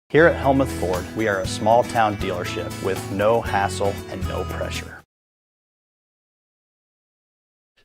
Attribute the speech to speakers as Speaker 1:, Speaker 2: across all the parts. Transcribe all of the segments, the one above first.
Speaker 1: Here at Helmuth Ford, we are a small town dealership with no hassle and no pressure.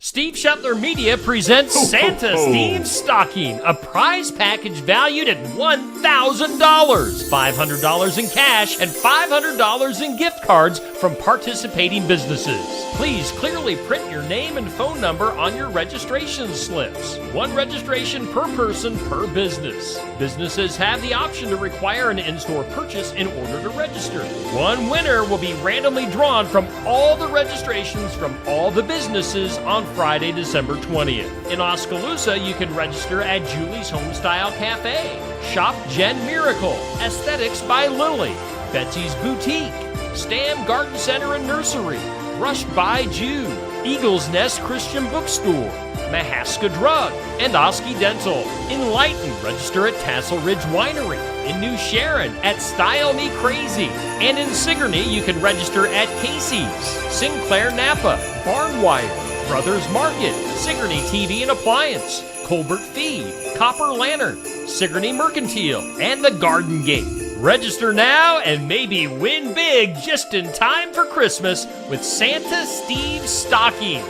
Speaker 2: Steve Shetler Media presents Santa Steve Stocking, a prize package valued at $1,000, $500 in cash, and $500 in gift cards from participating businesses. Please clearly print your name and phone number on your registration slips. One registration per person per business. Businesses have the option to require an in-store purchase in order to register. One winner will be randomly drawn from all the registrations from all the businesses on Friday, December 20th. In Oskaloosa, you can register at Julie's Homestyle Cafe, Shop Jen Miracle, Aesthetics by Lily, Betsy's Boutique, Stam Garden Center and Nursery, Brushed by Jude, Eagle's Nest Christian Bookstore, Mahaska Drug, and Oski Dental. In Lighton, register at Tassel Ridge Winery. In New Sharon, at Style Me Crazy. And in Sigourney, you can register at Casey's, Sinclair Napa, Barnwire, Brothers Market, Sigourney TV and Appliance, Colbert Feed, Copper Lantern, Sigourney Mercantile, and the Garden Gate. Register now and maybe win big just in time for Christmas with Santa Steve Stocking.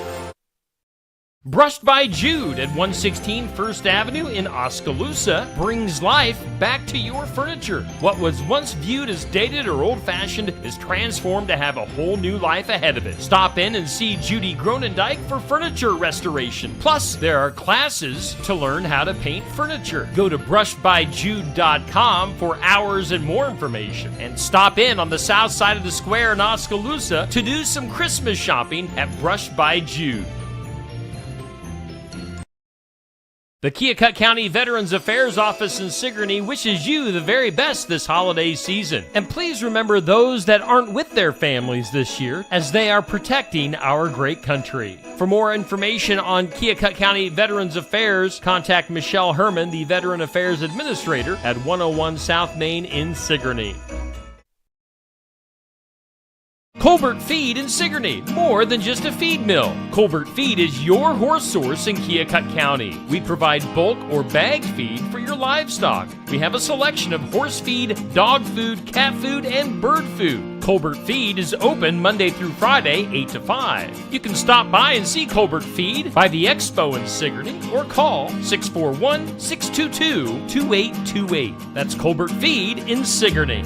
Speaker 2: Brushed by Jude at 116 First Avenue in Oskaloosa brings life back to your furniture. What was once viewed as dated or old-fashioned is transformed to have a whole new life ahead of it. Stop in and see Judy Gronendijk for furniture restoration. Plus, there are classes to learn how to paint furniture. Go to brushedbyjude.com for hours and more information. And stop in on the south side of the square in Oskaloosa to do some Christmas shopping at Brushed by Jude. The Keokuk County Veterans Affairs Office in Sigourney wishes you the very best this holiday season. And please remember those that aren't with their families this year, as they are protecting our great country. For more information on Keokuk County Veterans Affairs, contact Michelle Herman, the Veteran Affairs Administrator, at 101 South Main in Sigourney. Colbert Feed in Sigourney, more than just a feed mill. Colbert Feed is your horse source in Keokuk County. We provide bulk or bag feed for your livestock. We have a selection of horse feed, dog food, cat food, and bird food. Colbert Feed is open Monday through Friday, 8 to 5. You can stop by and see Colbert Feed by the Expo in Sigourney or call 641-622-2828. That's Colbert Feed in Sigourney.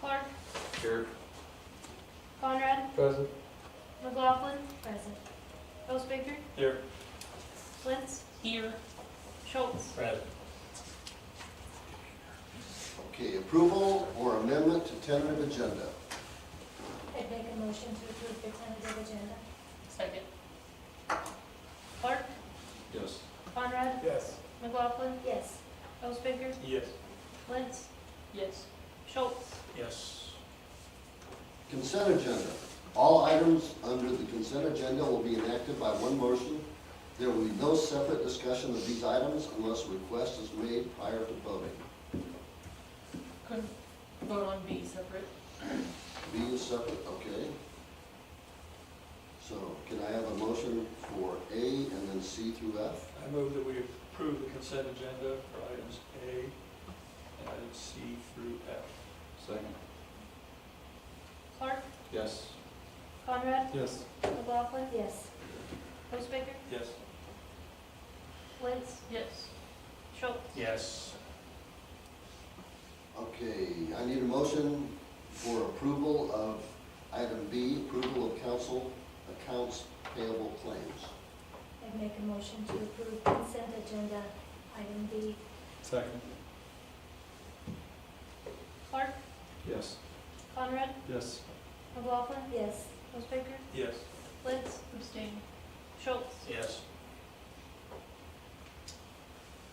Speaker 3: Clark.
Speaker 4: Here.
Speaker 3: Conrad.
Speaker 4: Present.
Speaker 3: McLaughlin. Present. Osbaker.
Speaker 4: Here.
Speaker 3: Lentz. Here. Schultz.
Speaker 4: Present.
Speaker 5: Okay, approval or amendment to tentative agenda.
Speaker 6: I'd make a motion to approve the tentative agenda.
Speaker 3: Second. Clark.
Speaker 4: Yes.
Speaker 3: Conrad.
Speaker 4: Yes.
Speaker 3: McLaughlin.
Speaker 6: Yes.
Speaker 3: Osbaker.
Speaker 4: Yes.
Speaker 3: Lentz. Yes. Schultz.
Speaker 4: Yes.
Speaker 5: Consent agenda. All items under the consent agenda will be enacted by one motion. There will be no separate discussion of these items unless a request is made prior to voting.
Speaker 3: Couldn't vote on B separate.
Speaker 5: B is separate, okay. So can I have a motion for A and then C through F?
Speaker 7: I move that we approve the consent agenda for items A and items C through F.
Speaker 4: Second.
Speaker 3: Clark.
Speaker 4: Yes.
Speaker 3: Conrad.
Speaker 7: Yes.
Speaker 3: McLaughlin.
Speaker 6: Yes.
Speaker 3: Osbaker.
Speaker 7: Yes.
Speaker 3: Lentz. Yes. Schultz.
Speaker 4: Yes.
Speaker 5: Okay, I need a motion for approval of item B, approval of council accounts payable claims.
Speaker 6: I'd make a motion to approve consent agenda item B.
Speaker 7: Second.
Speaker 3: Clark.
Speaker 4: Yes.
Speaker 3: Conrad.
Speaker 7: Yes.
Speaker 3: McLaughlin.
Speaker 6: Yes.
Speaker 3: Osbaker.
Speaker 7: Yes.
Speaker 3: Lentz. Abstain. Schultz.
Speaker 4: Yes.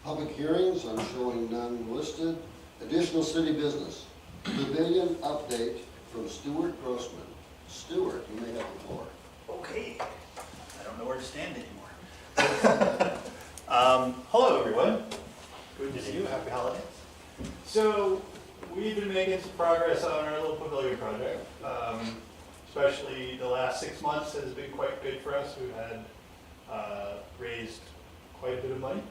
Speaker 5: Public hearings, I'm showing none listed. Additional city business. Pavilion update from Stuart Grossman. Stuart, you may have the floor.
Speaker 8: Okay, I don't know where to stand anymore. Hello, everyone. Good to see you. Happy holidays. So, we've been making some progress on our little pavilion project. Especially the last 6 months has been quite good for us. We've had raised quite a bit of money.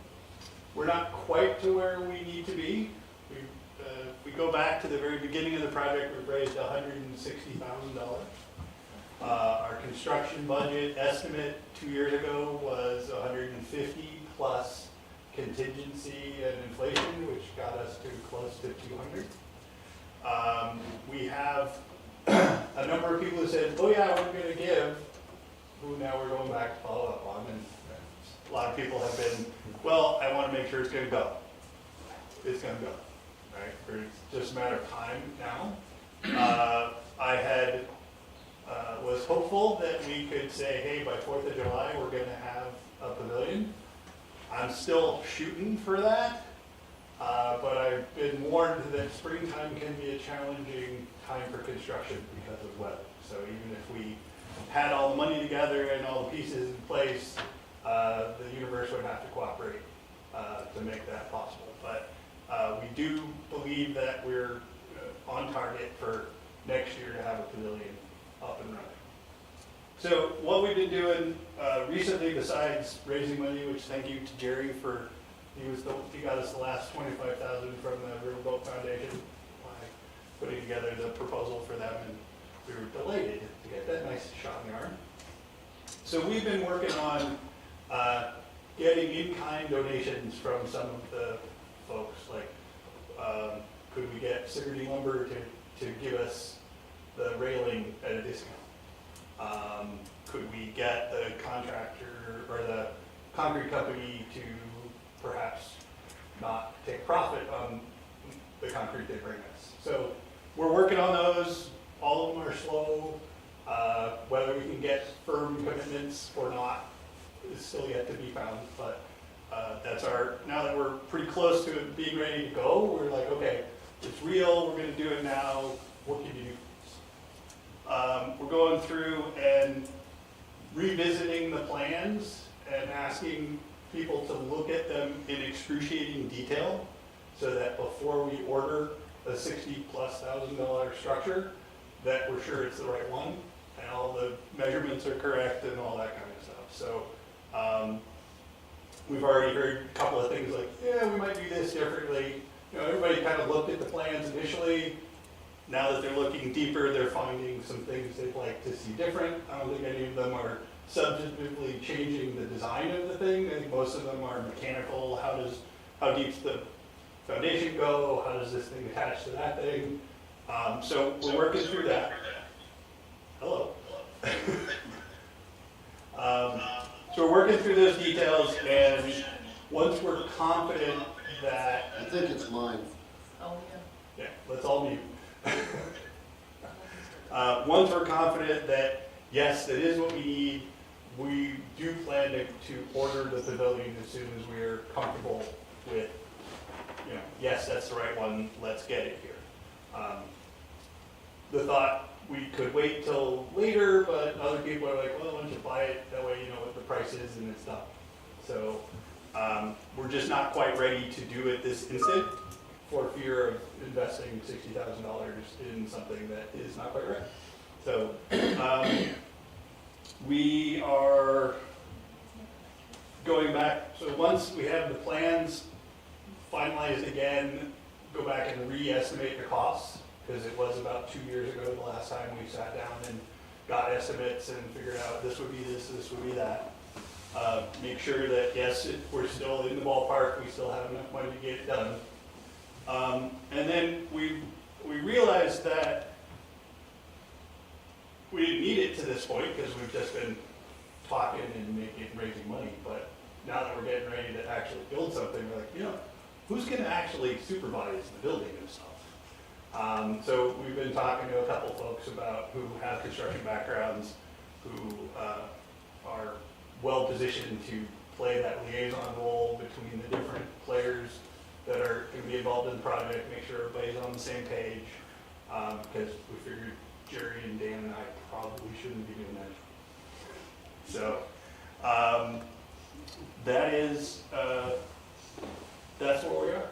Speaker 8: We're not quite to where we need to be. If we go back to the very beginning of the project, we've raised $160,000. Our construction budget estimate 2 years ago was 150 plus contingency and inflation, which got us to close to 200. We have a number of people who said, oh yeah, we're going to give, who now we're going back to follow up on. And a lot of people have been, well, I want to make sure it's going to go. It's going to go, right? It's just a matter of time now. I was hopeful that we could say, hey, by 4th of July, we're going to have a pavilion. I'm still shooting for that, but I've been warned that springtime can be a challenging time for construction because of weather. So even if we had all the money together and all the pieces in place, the universe would have to cooperate to make that possible. But we do believe that we're on target for next year to have a pavilion up and running. So what we've been doing recently, besides raising money, which thank you to Jerry for, he got us the last $25,000 from the Riverboat Foundation by putting together the proposal for them, and we were delighted to get that nice shot in the arm. So we've been working on getting in-kind donations from some of the folks, like could we get Sigerty Lumber to give us the railing at a discount? Could we get the contractor or the concrete company to perhaps not take profit on the concrete they bring us? So we're working on those. All of them are slow. Whether we can get firm commitments or not is still yet to be found. But that's now that we're pretty close to it being ready to go, we're like, okay, it's real. We're going to do it now. What can you do? We're going through and revisiting the plans and asking people to look at them in excruciating detail so that before we order a $60,000+ structure, that we're sure it's the right one and all the measurements are correct and all that kind of stuff. So we've already heard a couple of things like, yeah, we might do this differently. You know, everybody kind of looked at the plans initially. Now that they're looking deeper, they're finding some things they'd like to see different. I don't think any of them are substantively changing the design of the thing. I think most of them are mechanical. How deep's the foundation go? How does this thing attach to that thing? So we're working through that. Hello. So we're working through those details, and once we're confident that...
Speaker 5: I think it's mine.
Speaker 8: Yeah, let's all mute. Once we're confident that, yes, that is what we need, we do plan to order the pavilion as soon as we're comfortable with, yes, that's the right one, let's get it here. The thought, we could wait till later, but other people are like, well, why don't you buy it, that way you know what the price is and it's done. So we're just not quite ready to do it this instant, for fear of investing $60,000 in something that is not quite right. So we are going back. So once we have the plans finalized again, go back and re-estimate the costs, because it was about 2 years ago the last time we sat down and got estimates and figured out this would be this, this would be that. Make sure that, yes, we're still in the ballpark, we still have enough money to get it done. And then we realized that we didn't need it to this point because we've just been talking and raising money. But now that we're getting ready to actually build something, we're like, who's going to actually supervise the building and stuff? So we've been talking to a couple folks who have construction backgrounds, who are well positioned to play that liaison role between the different players that are going to be involved in the project, make sure everybody's on the same page, because we figured Jerry and Dan and I probably shouldn't be doing that. So, that is, that's where we are.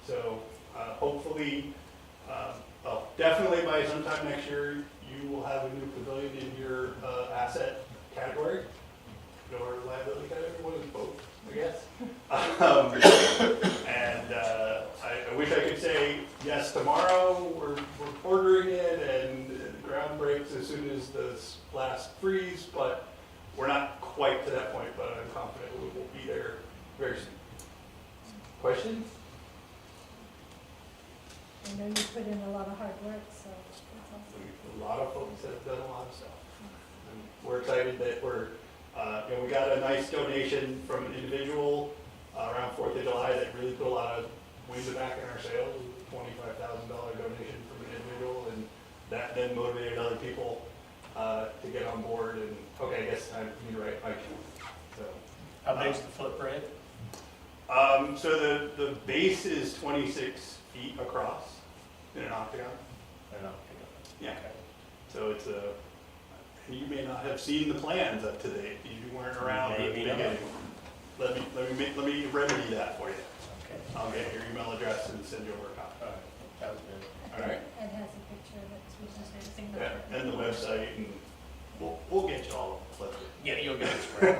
Speaker 8: So, hopefully, definitely by sometime next year, you will have a new pavilion in your asset category, or liability category, one of both, I guess. And I wish I could say yes tomorrow. We're ordering it, and the ground breaks as soon as the last freeze, but we're not quite to that point. But I'm confident we will be there very soon. Questions?
Speaker 6: I know you put in a lot of hard work, so that's awesome.
Speaker 8: A lot of folks have done a lot of stuff. And we're excited that we got a nice donation from an individual around 4th of July that really put a lot of wind back in our sails. $25,000 donation from an individual, and that then motivated other people to get on board. And okay, I guess you're right, Mike. So,
Speaker 2: How big's the footprint?
Speaker 8: So the base is 26 feet across in an octagon. Yeah. So it's you may not have seen the plans up to date. You weren't around at the
Speaker 2: Maybe not.
Speaker 8: beginning. Let me remedy that for you.
Speaker 2: Okay.
Speaker 8: I'll get your email address and send you over a copy.
Speaker 2: All right. Sounds good.
Speaker 8: All right.
Speaker 6: Ed has a picture of it, so we just need to think
Speaker 8: Yeah,
Speaker 6: about it.
Speaker 8: and the website, and we'll get you all listed.
Speaker 2: Yeah, you'll get it spread.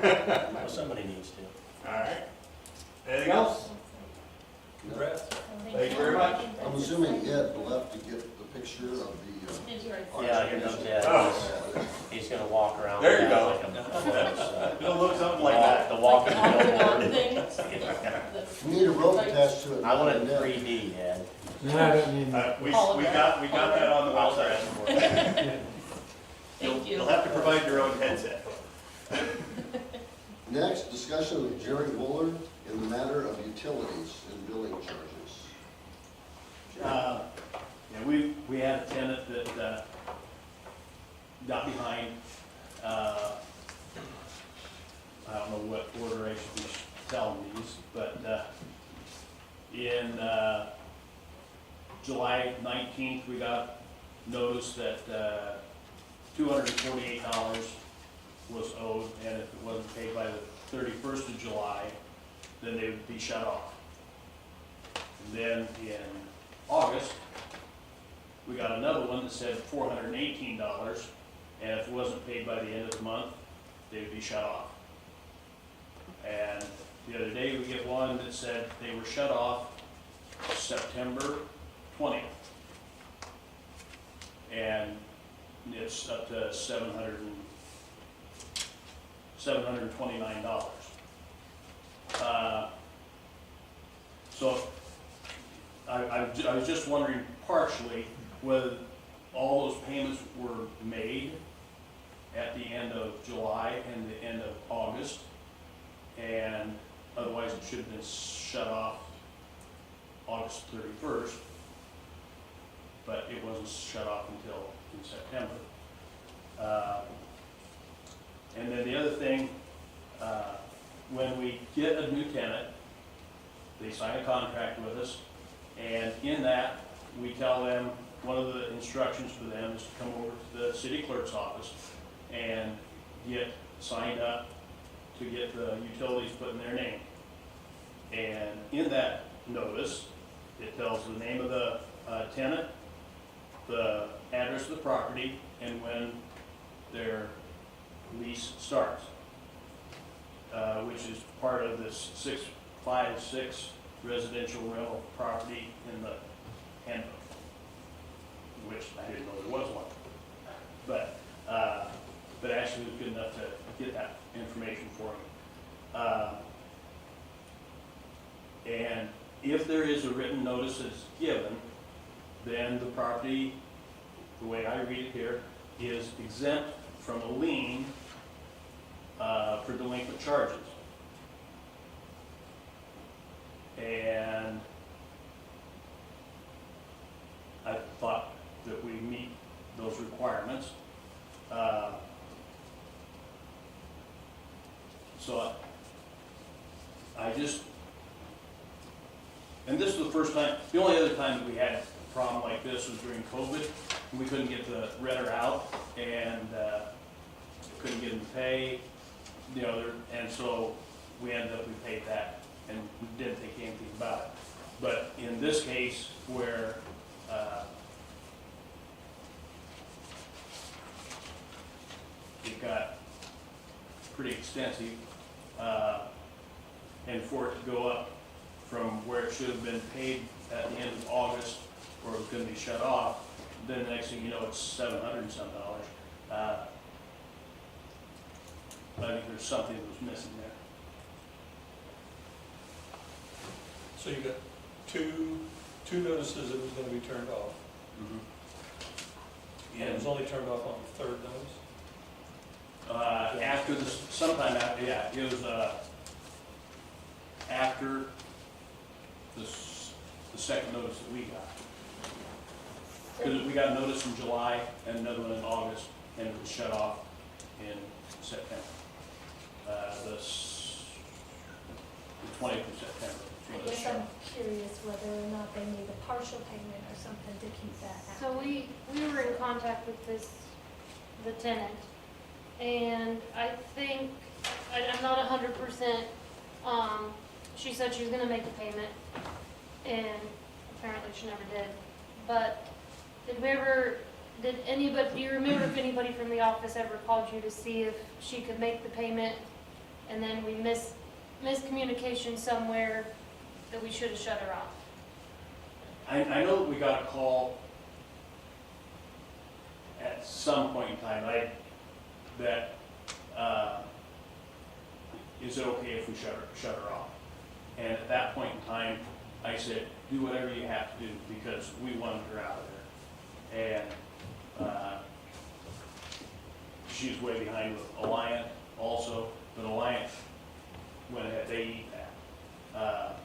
Speaker 2: Well, somebody needs to.
Speaker 8: All right. Anything else?
Speaker 2: Congrats.
Speaker 6: So
Speaker 8: Thank you very much.
Speaker 5: I'm assuming Ed left to get the picture of the.
Speaker 3: Is right.
Speaker 9: Yeah, here comes Ed.
Speaker 8: Oh.
Speaker 9: He's gonna walk around.
Speaker 8: There you
Speaker 9: with that
Speaker 8: go.
Speaker 9: like a foot's,
Speaker 8: It'll look something like that.
Speaker 9: The walking
Speaker 3: Octagon
Speaker 9: billboard.
Speaker 3: thing.
Speaker 5: We need a rope attached to it.
Speaker 9: I want it in 3D, Ed.
Speaker 8: We got that on the
Speaker 9: I'll
Speaker 8: website.
Speaker 9: ask for it.
Speaker 3: Thank you.
Speaker 8: You'll have to provide your own headset.
Speaker 5: Next, discussion with Jerry Buller in the matter of utilities and billing charges.
Speaker 10: Yeah, we had a tenant that got behind. I don't know what order I should be telling these, but in July 19th, we got notice that $248 was owed, and if it wasn't paid by the 31st of July, then they would be shut off. And then in August, we got another one that said $418, and if it wasn't paid by the end of the month, they would be shut off. And the other day, we get one that said they were shut off September 20th. And it's up to $729. So I was just wondering partially whether all those payments were made at the end of July and the end of August, and otherwise it should have been shut off August 31st, but it wasn't shut off until in September. And then the other thing, when we get a new tenant, they sign a contract with us, and in that, we tell them, one of the instructions for them is to come over to the city clerk's office and get signed up to get the utilities put in their name. And in that notice, it tells the name of the tenant, the address of the property, and when their lease starts, which is part of this 656 residential rental property in the handbook, which I didn't know there was one. But Ashley was good enough to get that information for me. And if there is a written notice that's given, then the property, the way I read it here, is exempt from a lien for delinquent charges. And I thought that we meet those requirements. So I just, and this is the first time, the only other time that we had a problem like this was during COVID. we couldn't get the renter out, and couldn't get him to pay, you know, and so we ended up, we paid that, and we didn't think anything about it. But in this case, where it got pretty extensive, and for it to go up from where it should have been paid at the end of August, where it was gonna be shut off, then the next thing you know, it's $700 and some. I think there's something that was missing there.
Speaker 7: So you got two notices it was gonna be turned off. And it was only turned off on the third notice?
Speaker 10: After the, sometime after, yeah, it was, after the second notice that we got. Because we got a notice in July and another one in August, and it was shut off in September. The 20th of September.
Speaker 6: I guess I'm curious whether or not they need a partial payment or something to keep that
Speaker 11: So
Speaker 6: out.
Speaker 11: we were in contact with the tenant, and I think, I'm not 100%, she said she was gonna make a payment, and apparently she never did. But do you remember if anybody from the office ever called you to see if she could make the payment, and then we miscommunication somewhere that we should have shut her off?
Speaker 10: I know that we got a call at some point in time, that, is it okay if we shut her off? And at that point in time, I said, do whatever you have to do, because we wanted her out of there. And, she was way behind with Alliant also, but Alliant went ahead, they eat that.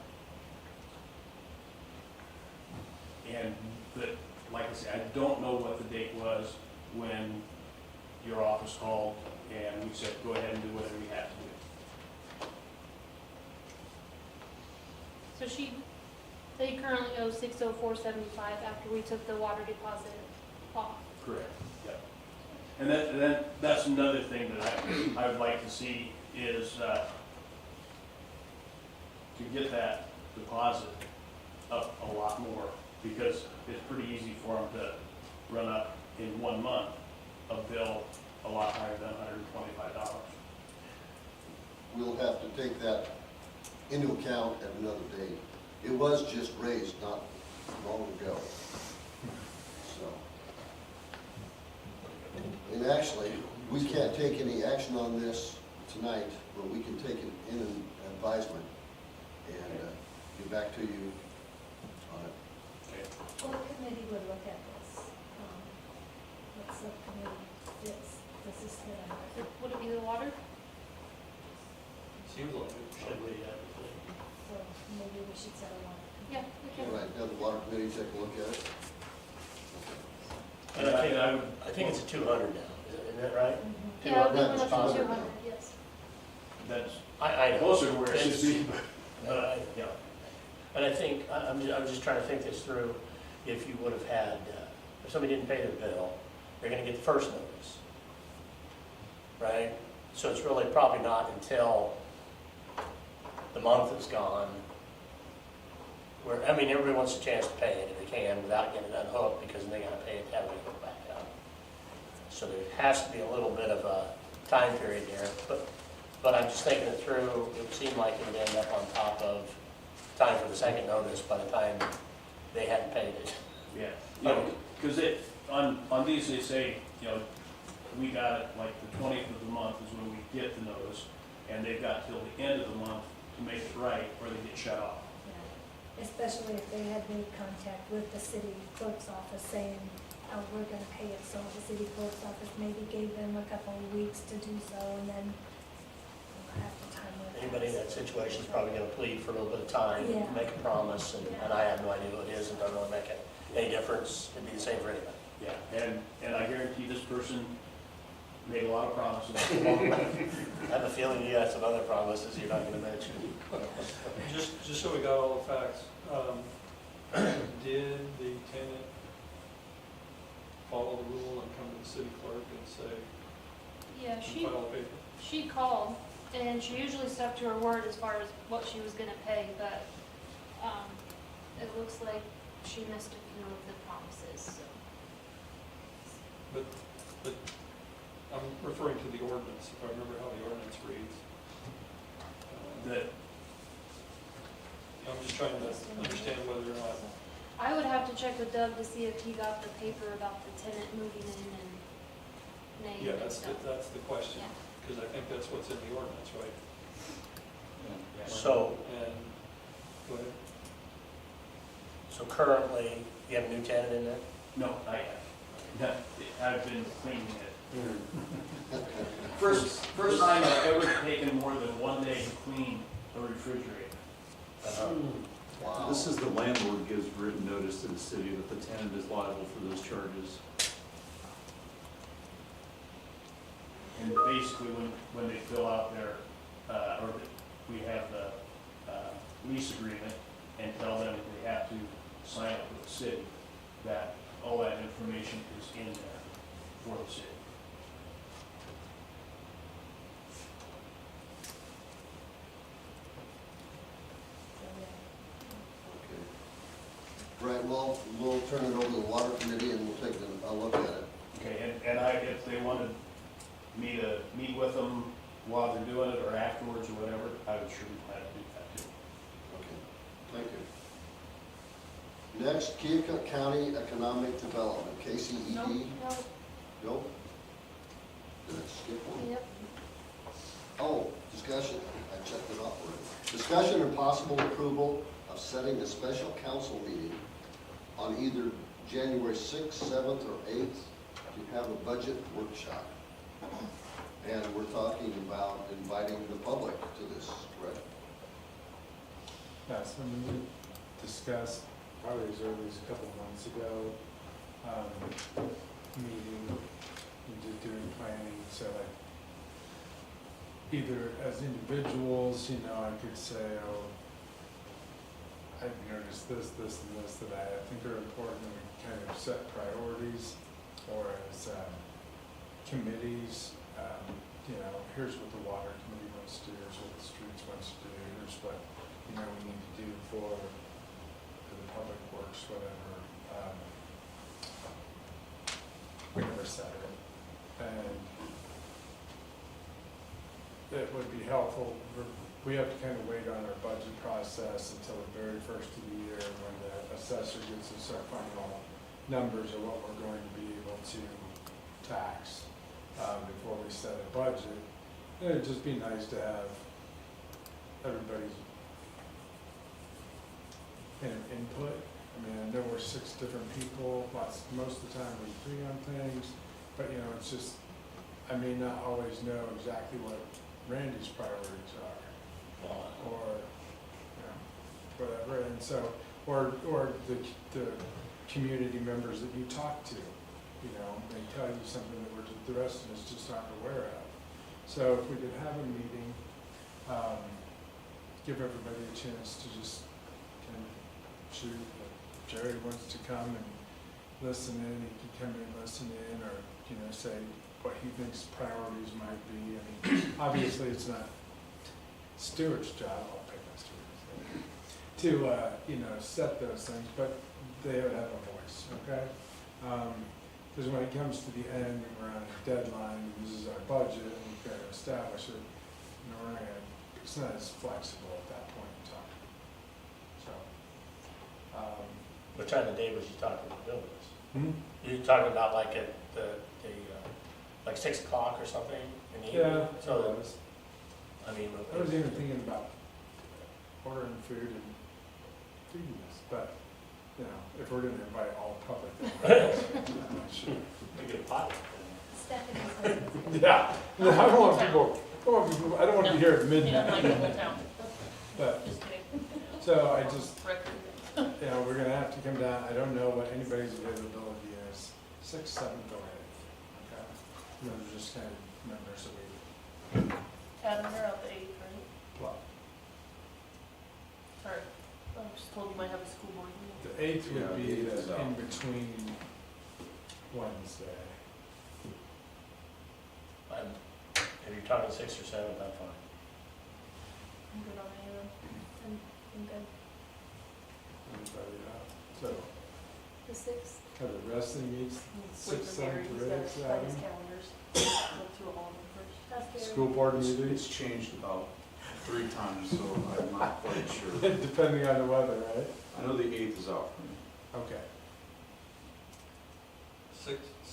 Speaker 10: But like I said, I don't know what the date was when your office called and we said, go ahead and do whatever you have to do.
Speaker 11: So they currently owe $604.75 after we took the water deposit off.
Speaker 10: Correct, yep. And then that's another thing that I would like to see is to get that deposit up a lot more, because it's pretty easy for them to run up in 1 month a bill a lot higher than $125.
Speaker 5: We'll have to take that into account at another date. It was just raised not long ago. So, and actually, we can't take any action on this tonight, but we can take it in an advisement and get back to you on it.
Speaker 10: Okay.
Speaker 6: What committee would look at this? What subcommittee does this fit under?
Speaker 11: Would it be the water?
Speaker 7: Seems like it should be.
Speaker 6: So maybe we should set a one.
Speaker 11: Yeah, we
Speaker 5: All
Speaker 11: can.
Speaker 5: right, have the water committee take a look at it.
Speaker 9: And I think it's a 200 now, isn't that right?
Speaker 11: Yeah, we
Speaker 5: Yeah,
Speaker 11: went
Speaker 5: it's
Speaker 11: up to
Speaker 5: 200
Speaker 11: 200,
Speaker 5: now.
Speaker 11: yes.
Speaker 10: That's
Speaker 9: I know.
Speaker 10: closer to where it should be, but
Speaker 9: Yeah. And I think, I'm just trying to think this through. If you would have had, if somebody didn't pay their bill, they're going to get the first notice, right? So it's really probably not until the month is gone, where, I mean, everybody wants a chance to pay it if they can without getting it unhooked, because then they got to pay it to have it hooked back up. So there has to be a little bit of a time period there, but I'm just thinking it through. It seemed like it would end up on top of time for the second notice by the time they hadn't paid it.
Speaker 10: yeah, you know, because on these, they say, you know, we got it like the 20th of the month is when we get the notice, and they've got till the end of the month to make it right, or they get shut off.
Speaker 6: Yeah. Especially if they had made contact with the city clerk's office saying, oh, we're gonna pay it, so the city clerk's office maybe gave them a couple of weeks to do so, and then half the time. would
Speaker 9: Anybody in that
Speaker 6: pass.
Speaker 9: situation is probably going to plead for a little bit of time,
Speaker 6: Yeah.
Speaker 9: make a promise, and I have no idea what it is, and don't really make any difference. It'd be the same for anybody.
Speaker 10: Yeah, and I guarantee this person made a lot of promises.
Speaker 9: I have a feeling you got some other promises you're not going to mention.
Speaker 7: Just so we got all the facts, did the tenant follow the city clerk and say,
Speaker 11: Yeah,
Speaker 7: and file a paper?
Speaker 11: she called, and she usually stuck to her word as far as what she was gonna pay, but, it looks like she missed a few of the promises, so.
Speaker 7: But I'm referring to the ordinance, if I remember how the ordinance reads.
Speaker 10: That,
Speaker 7: I'm just trying to understand whether or not,
Speaker 11: I would have to check with Doug to see if he got the paper about the tenant moving in and name
Speaker 7: yeah,
Speaker 11: and
Speaker 7: that's
Speaker 11: stuff.
Speaker 7: the question,
Speaker 11: Yeah.
Speaker 7: because I think that's what's in the ordinance, right?
Speaker 9: So,
Speaker 7: And, go ahead.
Speaker 9: so currently, you have a new tenant in there?
Speaker 10: no, I have. No, I've been cleaning it.
Speaker 8: First
Speaker 10: First time I've ever taken more than 1 day to clean a refrigerator.
Speaker 5: Wow.
Speaker 4: This is the landlord gives written notice to the city that the tenant is liable for those charges.
Speaker 10: And basically, when they fill out their, or we have the lease agreement and tell them they have to sign up with the city, that all that information is in there for the city.
Speaker 5: Okay. Right, well, we'll turn it over to the water committee and we'll take a look at it.
Speaker 10: Okay, and if they wanted me to meet with them while they're doing it or afterwards or whatever, I would sure be glad to do that too.
Speaker 5: Okay, thank you. Next, Keokuk County Economic Development, KCED.
Speaker 11: Nope,
Speaker 5: Nope. Did I skip one?
Speaker 11: yep.
Speaker 5: Oh, discussion, I checked it off already. Discussion and possible approval of setting a special council meeting on either January 6th, 7th, or 8th to have a budget workshop. And we're talking about inviting the public to this, correct?
Speaker 12: Yes, when we discussed, probably as early as a couple of months ago, meeting, and just doing planning, so like, either as individuals, you know, I could say, oh, I've noticed this, this, and this that I think are important, and we kind of set priorities, or as committees, you know, here's what the water committee wants to do, here's what the streets wants to do, here's what, you know, we need to do for the public works, whatever. We never set it. And it would be helpful, we have to kind of wait on our budget process until the very first of the year when the assessor gets us our final numbers of what we're going to be able to tax before we set a budget. And it'd just be nice to have everybody's kind of input. I mean, I know we're 6 different people, most of the time we agree on things, but you know, it's just, I may not always know exactly what Randy's priorities are, or, you know, whatever, and so, or the community members that you talk to, you know, they tell you something that the rest of us just aren't aware of. So if we could have a meeting, give everybody a chance to just kind of shoot. If Jerry wants to come and listen in, he can come and listen in, or, you know, say what he thinks priorities might be. I mean, obviously it's not Stuart's job, I'll pick on Stuart, to, you know, set those things, but they would have a voice, okay? Because when it comes to the end and we're on a deadline, and this is our budget, and we've got to establish it, you know, we're not gonna, it's not as flexible at that point in time. So,
Speaker 9: What time of day was you talking about doing this?
Speaker 12: hmm?
Speaker 9: You talking about like at like 6 o'clock or something in the evening?
Speaker 12: Yeah,
Speaker 9: So,
Speaker 12: I was.
Speaker 9: I mean.
Speaker 12: I was even thinking about ordering food and feeding us, but, you know, if we're gonna invite all public, I'm not sure.
Speaker 9: We get a pot.
Speaker 6: Stephanie's husband.
Speaker 12: Yeah, no, I don't want people, I don't want to be here at
Speaker 3: You don't like the whole
Speaker 12: midnight.
Speaker 3: town.
Speaker 12: But,
Speaker 3: Just kidding.
Speaker 12: so I just,
Speaker 3: Record.
Speaker 12: you know, we're gonna have to come down, I don't know what anybody's availability is, 6th, 7th, or 8th, okay? You know, they're just kind of members of we,
Speaker 3: Adam, you're out the 8th, right?
Speaker 12: well,
Speaker 3: Sorry. I was told you might have a school board meeting.
Speaker 12: the 8th would
Speaker 4: Yeah,
Speaker 12: be
Speaker 4: the 8th is
Speaker 12: the
Speaker 4: out.
Speaker 12: in-between Wednesday.
Speaker 9: you're talking 6th or 7th, I'm fine.
Speaker 3: I'm good on any of them.
Speaker 6: I'm good.
Speaker 12: Everybody out. So,
Speaker 6: The sixth,
Speaker 12: kind of wrestling meets,
Speaker 3: Wait
Speaker 12: 6th,
Speaker 3: for Gary,
Speaker 12: 7th,
Speaker 3: he's
Speaker 12: or
Speaker 3: got
Speaker 12: 8th,
Speaker 3: his by his
Speaker 12: 7th.
Speaker 3: calendars. Look through all of them first.
Speaker 6: that's Gary.
Speaker 12: School board
Speaker 4: It's
Speaker 12: meetings,
Speaker 4: changed about 3 times, so I'm not quite sure.
Speaker 12: depending on the weather, right?
Speaker 4: I know the 8th is out for me.
Speaker 12: Okay.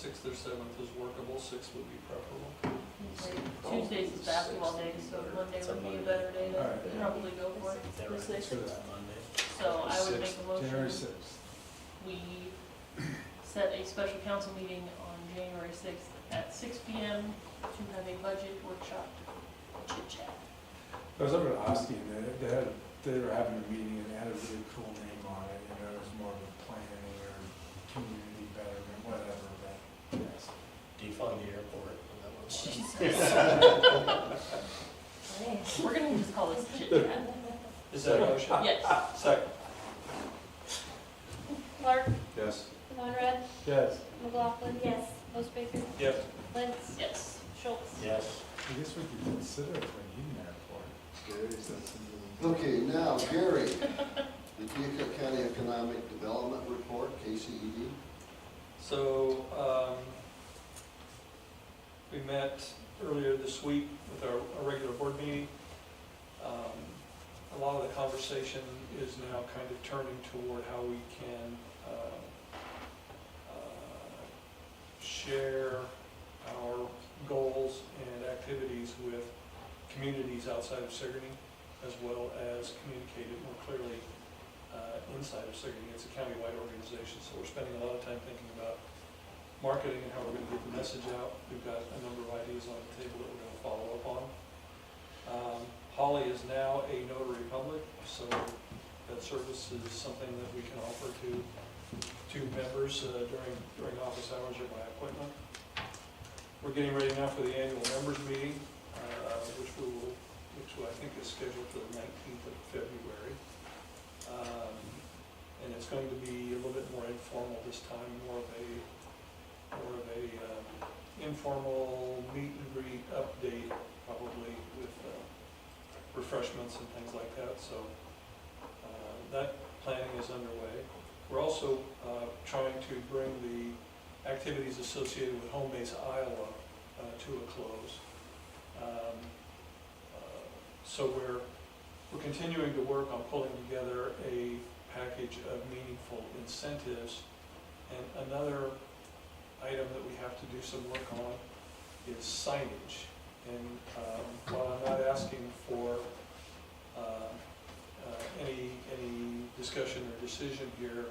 Speaker 7: 6th or 7th is workable, 6th would be preferable.
Speaker 3: Tuesdays is basketball day, so Monday
Speaker 9: It's a
Speaker 3: would be a
Speaker 9: Monday.
Speaker 3: better day to
Speaker 12: Alright.
Speaker 3: probably go for it.
Speaker 9: They're
Speaker 3: The
Speaker 9: right,
Speaker 3: sixth.
Speaker 12: For
Speaker 9: it's
Speaker 12: that.
Speaker 9: Monday.
Speaker 3: So I would make a
Speaker 12: January
Speaker 3: motion,
Speaker 12: 6th.
Speaker 3: we set a special council meeting on January 6th at 6 PM to have a budget workshop chit chat.
Speaker 12: I was over at Oski, and they were having a meeting, and they had a really cool name on it, you know, it was more of a planning or community betterment, whatever, but, yes.
Speaker 9: Defund the airport. Is that what it was?
Speaker 3: Jesus. We're gonna just call this chit chat.
Speaker 7: Is that a motion?
Speaker 3: Yes.
Speaker 7: Second.
Speaker 11: Clark,
Speaker 4: Yes.
Speaker 11: Conrad,
Speaker 12: Yes,
Speaker 11: McLaughlin.
Speaker 6: Yes.
Speaker 11: Osbaker,
Speaker 7: Yes.
Speaker 11: Lentz,
Speaker 3: Yes.
Speaker 11: Schultz.
Speaker 9: Yes.
Speaker 12: I guess we could consider it for an Eden airport. Gary said something.
Speaker 5: Okay, now, Gary, the Keokuk County Economic Development Report, KCED.
Speaker 7: So, we met earlier this week with our regular board meeting. A lot of the conversation is now kind of turning toward how we can share our goals and activities with communities outside of Sigourney, as well as communicate it more clearly inside of Sigourney. It's a countywide organization, so we're spending a lot of time thinking about marketing and how we're going to get the message out. We've got a number of ideas on the table that we're going to follow up on. Holly is now a notary public, so that service is something that we can offer to members during office hours or by appointment. We're getting ready now for the annual members meeting, which I think is scheduled for the 19th of February. And it's going to be a little bit more informal this time, more of a informal meet and greet update, probably with refreshments and things like that. So that planning is underway. We're also trying to bring the activities associated with Home Base Iowa to a close. So we're continuing to work on pulling together a package of meaningful incentives. And another item that we have to do some work on is signage. And while I'm not asking for any discussion or decision here,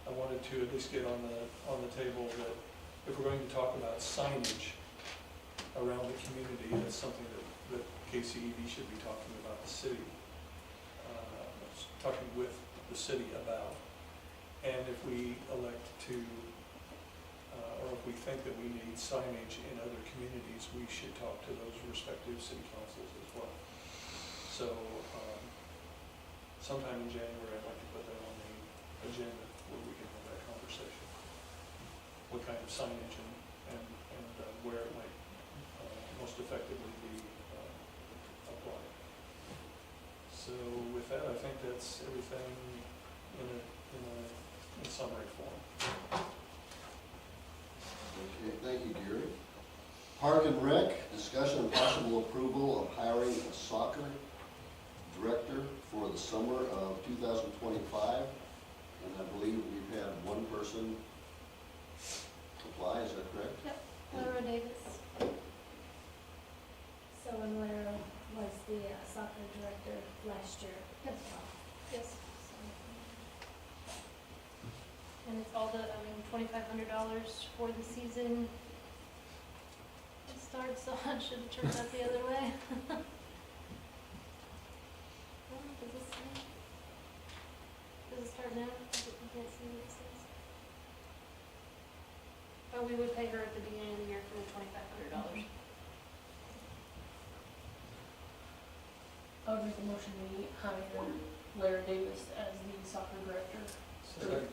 Speaker 7: I wanted to at least get on the table that if we're going to talk about signage around the community, that's something that KCED should be talking about the city, talking with the city about. And if we elect to, or if we think that we need signage in other communities, we should talk to those respective city councils as well. So sometime in January, I'd like to put that on the agenda where we can have that conversation. What kind of signage and where it might most effectively be applied. So with that, I think that's everything in summary form.
Speaker 5: Okay, thank you, Gary. Park and Rec, discussion and possible approval of hiring a soccer director for the summer of 2025. And I believe we've had one person apply, is that correct?
Speaker 11: Yep, Laura Davis.
Speaker 6: So when Lara was the soccer director last year.
Speaker 11: Yep. Yes. And it's all $2,500 for the season. It starts, so I should have turned that the other way. Does it start now? You can't see what it says. But we would pay her at the beginning of the year for the $2,500.
Speaker 3: I would make a motion we hire Lara Davis as the soccer director.
Speaker 7: Second.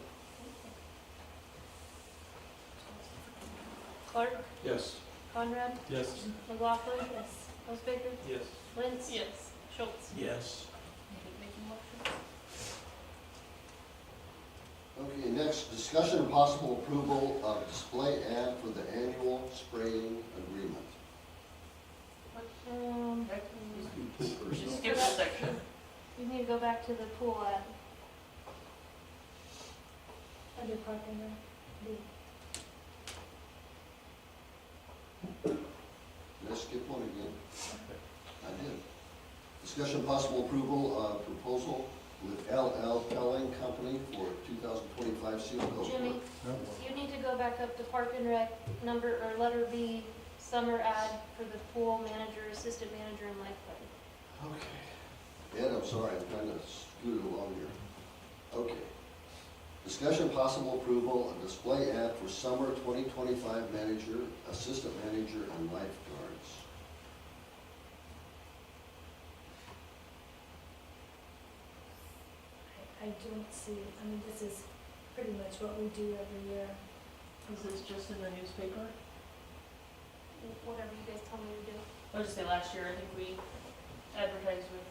Speaker 11: Clark,
Speaker 4: Yes.
Speaker 11: Conrad,
Speaker 12: Yes.
Speaker 11: McLaughlin,
Speaker 6: Yes.
Speaker 11: Osbaker,
Speaker 7: Yes.
Speaker 11: Lentz,
Speaker 3: Yes.
Speaker 11: Schultz.
Speaker 9: Yes.
Speaker 3: Making motions.
Speaker 5: Okay, next, discussion and possible approval of display ad for the annual spraying agreement.
Speaker 3: We just skipped a section.
Speaker 11: You need to go back to the pool ad.
Speaker 6: Under parking lot,
Speaker 5: Did I skip one again? I did. Discussion possible approval of proposal with LL Pelling Company for 2025 seal coat work.
Speaker 11: Jimmy, you need to go back up to Park and Rec, number, or letter B, summer ad for the pool manager, assistant manager, and lifeguard.
Speaker 5: Okay. Ed, I'm sorry, I'm trying to scoot it along here. Okay. Discussion possible approval of display ad for summer 2025 manager, assistant manager, and lifeguards.
Speaker 6: I don't see, I mean, this is pretty much what we do every year.
Speaker 3: Is this just in the newspaper?
Speaker 11: Whatever you guys tell me to do.
Speaker 3: I would just say last year, I think we advertised with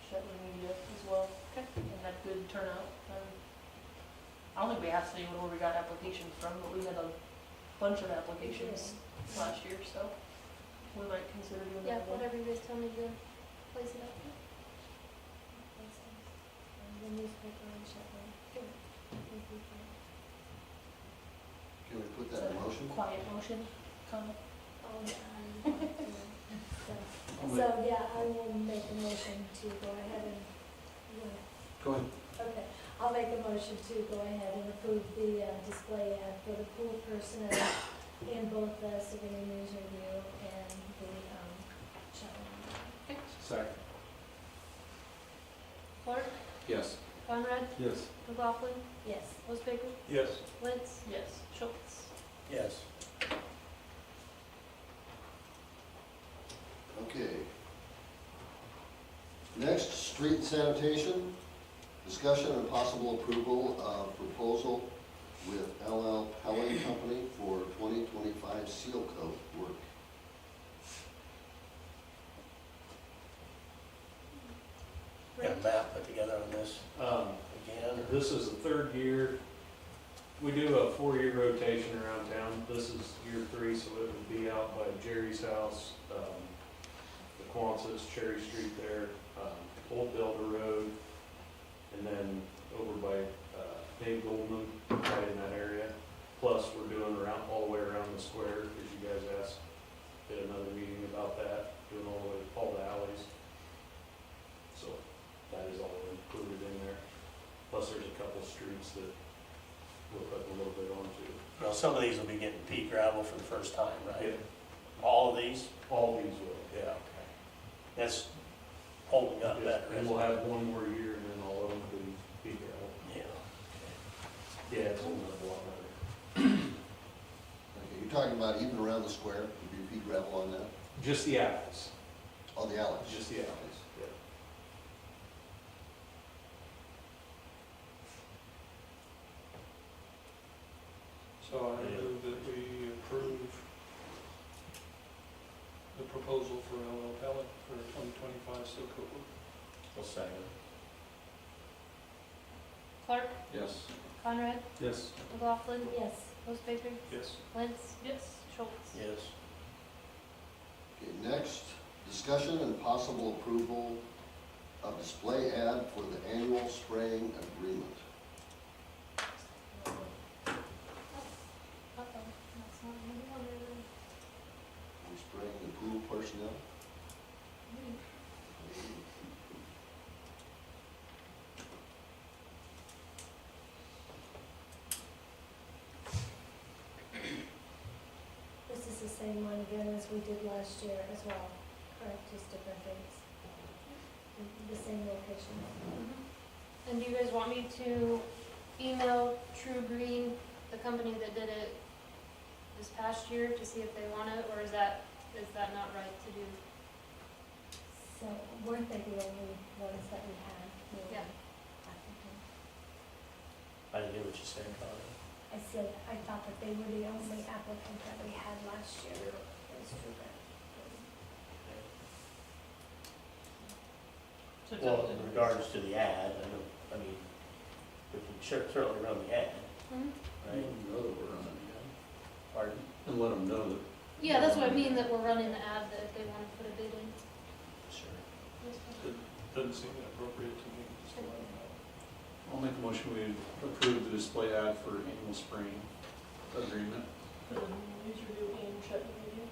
Speaker 3: Shetland Media as well.
Speaker 11: Okay.
Speaker 3: And had good turnout. I don't think we asked anyone where we got applications from, but we had a bunch of applications last year, so we might consider doing
Speaker 11: Yeah,
Speaker 3: that again.
Speaker 11: whatever you guys tell me to place it up.
Speaker 6: And the newspaper and Shetland.
Speaker 5: Can we put that in motion?
Speaker 3: Quiet motion, comment.
Speaker 6: Oh, yeah, so, yeah, I will make a motion to go ahead and,
Speaker 4: Go ahead.
Speaker 6: okay, I'll make a motion to go ahead and approve the display ad for the pool personnel in both the Savannah News Review and the Shetland.
Speaker 4: Second.
Speaker 11: Clark,
Speaker 4: Yes.
Speaker 11: Conrad,
Speaker 4: Yes.
Speaker 11: McLaughlin,
Speaker 6: Yes.
Speaker 11: Osbaker,
Speaker 7: Yes.
Speaker 11: Lentz,
Speaker 3: Yes.
Speaker 11: Schultz.
Speaker 9: Yes.
Speaker 5: Okay. Next, street sanitation. Discussion and possible approval of proposal with LL Pelling Company for 2025 seal coat work.
Speaker 9: Got a map put together on this again.
Speaker 10: This is the third year. We do a 4-year rotation around town. This is year 3, so it would be out by Jerry's house, the Quonset's, Cherry Street there, Old Delta Road, and then over by Dave Goldman, right in that area. Plus, we're doing around, all the way around the square, as you guys asked. Did another meeting about that, doing all the way to all the alleys. So that is all included in there. Plus, there's a couple streets that we're putting a little bit on too.
Speaker 9: Now, some of these will be getting pea gravel for the first time, right?
Speaker 10: Yeah,
Speaker 9: All of these?
Speaker 10: all these will.
Speaker 9: Yeah, okay. That's holding up better.
Speaker 10: And we'll have one more year and then all of them will be pea gravel.
Speaker 9: Yeah.
Speaker 10: Yeah, it's holding up a lot better.
Speaker 5: Okay, you're talking about even around the square, would be pea gravel on that?
Speaker 10: Just the alleys,
Speaker 5: Oh, the alleys?
Speaker 10: just the alleys, yeah.
Speaker 7: So I move that we approve the proposal for LL Pellet for 2025 seal coat work.
Speaker 9: I'll second.
Speaker 11: Clark,
Speaker 4: Yes.
Speaker 11: Conrad,
Speaker 10: Yes.
Speaker 11: McLaughlin,
Speaker 6: Yes.
Speaker 11: Osbaker,
Speaker 7: Yes.
Speaker 11: Lentz,
Speaker 3: Yes.
Speaker 11: Schultz.
Speaker 9: Yes.
Speaker 5: Okay, next, discussion and possible approval of display ad for the annual spraying agreement.
Speaker 11: Uh-oh, that's not what we wanted.
Speaker 5: We spraying the pool personnel?
Speaker 6: This is the same one again as we did last year as well, correct, just different dates? The same location.
Speaker 11: And do you guys want me to email True Green, the company that did it this past year, to see if they want it, or is that not right to do?
Speaker 6: So weren't they the only ones that we had?
Speaker 11: Yeah.
Speaker 6: Applicants?
Speaker 9: I didn't hear what you said, Connie.
Speaker 6: I said, I thought that they were the only applicant that we had last year. It was true that.
Speaker 9: Well, in regards to the ad, I mean, we can certainly run the ad,
Speaker 11: Mhm.
Speaker 4: Let
Speaker 9: right?
Speaker 4: them know that we're running
Speaker 9: Pardon?
Speaker 4: it, and let them know that.
Speaker 11: Yeah, that's what I mean, that we're running the ad, that if they wanna put a bid in.
Speaker 9: Sure.
Speaker 7: Doesn't seem inappropriate to me, just to let them know.
Speaker 4: I'll make a motion, we approve the display ad for annual spraying agreement.
Speaker 3: For the news review and chat media.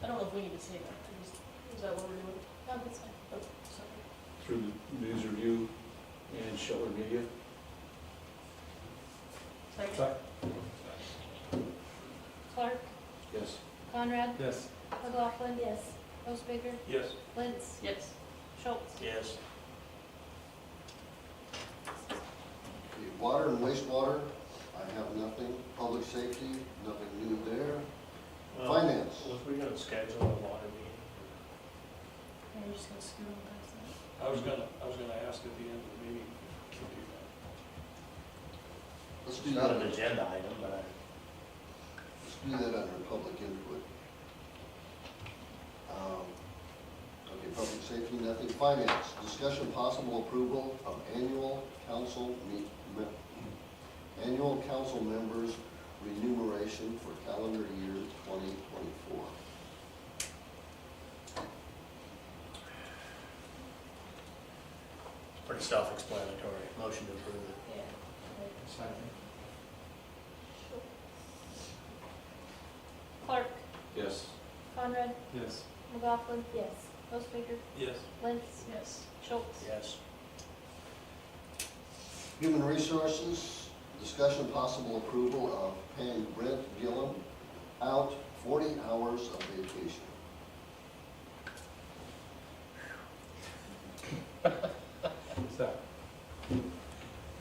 Speaker 3: I don't know if we need to say that, is that what we're doing?
Speaker 11: Oh, that's fine.
Speaker 3: Oh, sorry.
Speaker 4: Through the news review and Shelter Media.
Speaker 3: Second.
Speaker 11: Clark,
Speaker 4: Yes.
Speaker 11: Conrad,
Speaker 12: Yes.
Speaker 11: McLaughlin,
Speaker 6: Yes.
Speaker 11: Osbaker,
Speaker 7: Yes.
Speaker 11: Lentz,
Speaker 3: Yes.
Speaker 11: Schultz.
Speaker 9: Yes.
Speaker 5: Okay, water and wastewater, I have nothing. Public safety, nothing new there.
Speaker 9: Well,
Speaker 5: Finance.
Speaker 9: Was we gonna schedule a water meeting?
Speaker 3: Yeah, you're just gonna scoot on past that.
Speaker 7: I was gonna ask at the end of the meeting if we can do that.
Speaker 5: Let's
Speaker 9: It's
Speaker 5: do
Speaker 9: not
Speaker 5: that.
Speaker 9: an agenda item, but
Speaker 5: Let's do that under public input. Okay, public safety, nothing. Finance, discussion possible approval of annual council members remuneration for calendar year 2024.
Speaker 9: it's pretty self-explanatory. Motion to approve it.
Speaker 3: Yeah.
Speaker 12: Second.
Speaker 11: Clark,
Speaker 4: Yes.
Speaker 11: Conrad,
Speaker 12: Yes.
Speaker 11: McLaughlin,
Speaker 6: Yes.
Speaker 11: Osbaker,
Speaker 7: Yes.
Speaker 11: Lentz,
Speaker 3: Yes.
Speaker 11: Schultz.
Speaker 9: Yes.
Speaker 5: Human resources, discussion possible approval of paying Brent Gillum out 40 hours of vacation.
Speaker 12: So,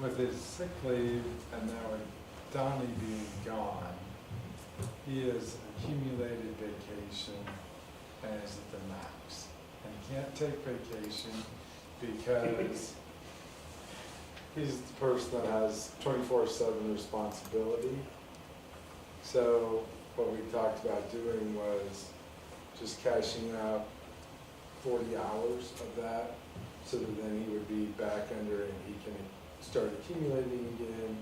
Speaker 12: with his sick leave and now with Donnie being gone, he has accumulated vacation and is at the max. And he can't take vacation because he's the person that has 24/7 responsibility. So what we talked about doing was just cashing out 40 hours of that, so that then he would be back under and he can start accumulating again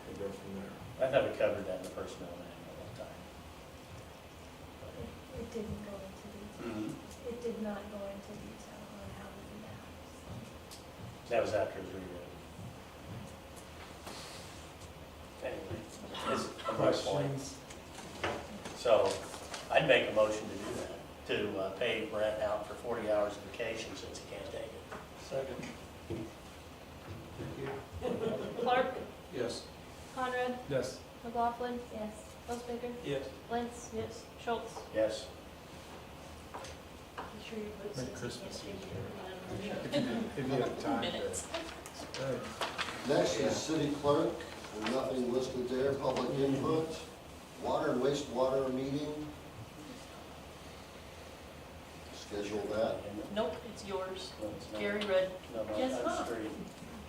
Speaker 12: and go from there.
Speaker 9: I thought we covered that in the personnel manual one time.
Speaker 6: It didn't go into detail. It did not go into detail on how to do that.
Speaker 9: That was after it was rewritten. Anyway, it's a good point.
Speaker 12: Questions?
Speaker 9: So I'd make a motion to do that, to pay Brent out for 40 hours of vacation since he can't take it.
Speaker 7: Second.
Speaker 11: Clark,
Speaker 4: Yes.
Speaker 11: Conrad,
Speaker 12: Yes.
Speaker 11: McLaughlin,
Speaker 6: Yes.
Speaker 11: Osbaker,
Speaker 7: Yes.
Speaker 11: Lentz,
Speaker 3: Yes.
Speaker 11: Schultz.
Speaker 9: Yes.
Speaker 3: I'm sure you put
Speaker 12: Make
Speaker 3: since
Speaker 12: Christmas
Speaker 3: you can't
Speaker 12: easier.
Speaker 3: take it.
Speaker 12: If you have time.
Speaker 3: Minutes.
Speaker 12: Right.
Speaker 5: Next is city clerk, there's nothing listed there. Public input, water and wastewater meeting. Schedule that.
Speaker 3: Nope, it's yours.
Speaker 9: No, it's not.
Speaker 3: Gary, Red,
Speaker 9: No, no,
Speaker 3: Yes,
Speaker 9: that's
Speaker 3: not.
Speaker 9: three.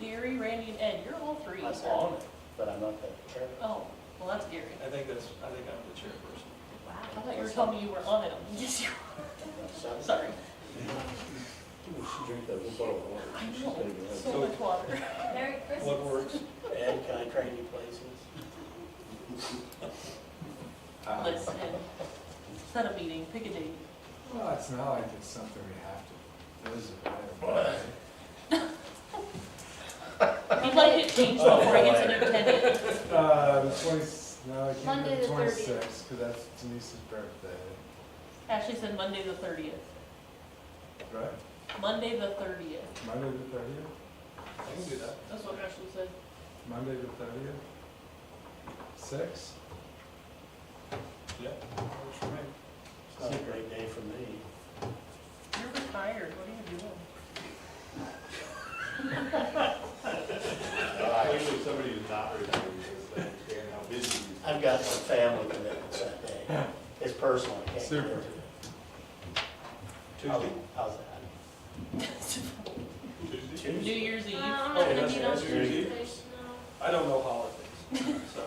Speaker 3: Gary, Randy, and Ed, you're all three.
Speaker 9: I'm
Speaker 3: sir.
Speaker 9: on it, but I'm not the chairman.
Speaker 3: Oh, well, that's Gary.
Speaker 7: I think I'm the chairperson.
Speaker 3: Wow, I thought you were telling me you were on it. Yes, you
Speaker 9: So-
Speaker 3: were. Sorry.
Speaker 9: We should drink that whole bottle of water.
Speaker 3: I know, so much water.
Speaker 6: Merry Christmas.
Speaker 7: What works?
Speaker 9: Ed, can I trade you places?
Speaker 3: Listen, set a meeting, pick a date.
Speaker 12: Well, it's not like it's something we have to visit right away.
Speaker 3: He'd like it changed before he gets an attendant.
Speaker 12: The 20, no, I can't
Speaker 11: Monday
Speaker 12: do
Speaker 11: the
Speaker 12: the
Speaker 11: 30th.
Speaker 12: 26th, because that's Denise's birthday,
Speaker 3: Ashley said Monday the 30th.
Speaker 12: right?
Speaker 3: Monday the 30th.
Speaker 12: Monday the 30th?
Speaker 7: I can do that.
Speaker 3: That's what Ashley said.
Speaker 12: Monday the 30th? 6?
Speaker 7: Yeah, works for me.
Speaker 9: It's not a great day for me.
Speaker 3: You're retired, what are you doing?
Speaker 8: Usually somebody who's not retired, because they understand how busy you
Speaker 9: I've got some family commitments that day. It's personal, I can't get
Speaker 12: Super.
Speaker 9: into it.
Speaker 4: Tuesday.
Speaker 9: How's that?
Speaker 4: Tuesday?
Speaker 3: New Year's Eve.
Speaker 11: I'm
Speaker 3: Oh,
Speaker 11: not gonna
Speaker 7: that's-
Speaker 11: be on
Speaker 7: that's
Speaker 11: Tuesday,
Speaker 7: yours.
Speaker 11: no.
Speaker 7: I don't know holidays, so.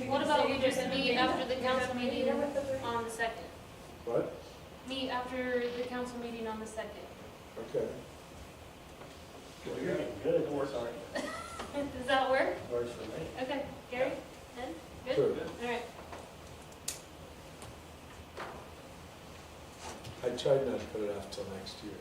Speaker 11: What about we just meet after the council meeting
Speaker 6: With the-
Speaker 11: on the 2nd?
Speaker 12: What?
Speaker 11: meet after the council meeting on the 2nd.
Speaker 12: Okay.
Speaker 9: Good, it works, all right.
Speaker 11: Does that work?
Speaker 9: Works for me.
Speaker 11: Okay, Gary, Ed, good?
Speaker 12: Sure.
Speaker 11: All right.
Speaker 12: I tried not to put it off till next year.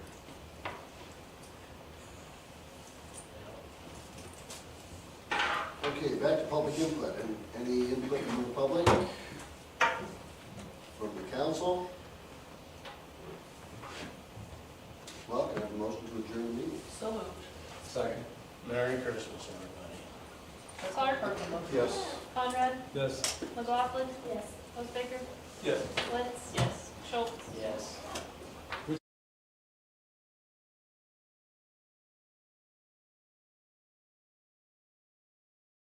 Speaker 5: Okay, back to public input. Any input from the public? From the council? Well, can I have a motion to adjourn the meeting?
Speaker 3: So moved.
Speaker 12: Second.
Speaker 9: Merry Christmas, everybody.
Speaker 3: That's
Speaker 11: Clark?
Speaker 3: part of the-
Speaker 4: Yes.
Speaker 11: Conrad,
Speaker 12: Yes.
Speaker 11: McLaughlin,
Speaker 6: Yes.
Speaker 11: Osbaker,
Speaker 4: Yes.
Speaker 11: Wentz,
Speaker 3: Yes.
Speaker 11: Schultz.
Speaker 9: Yes.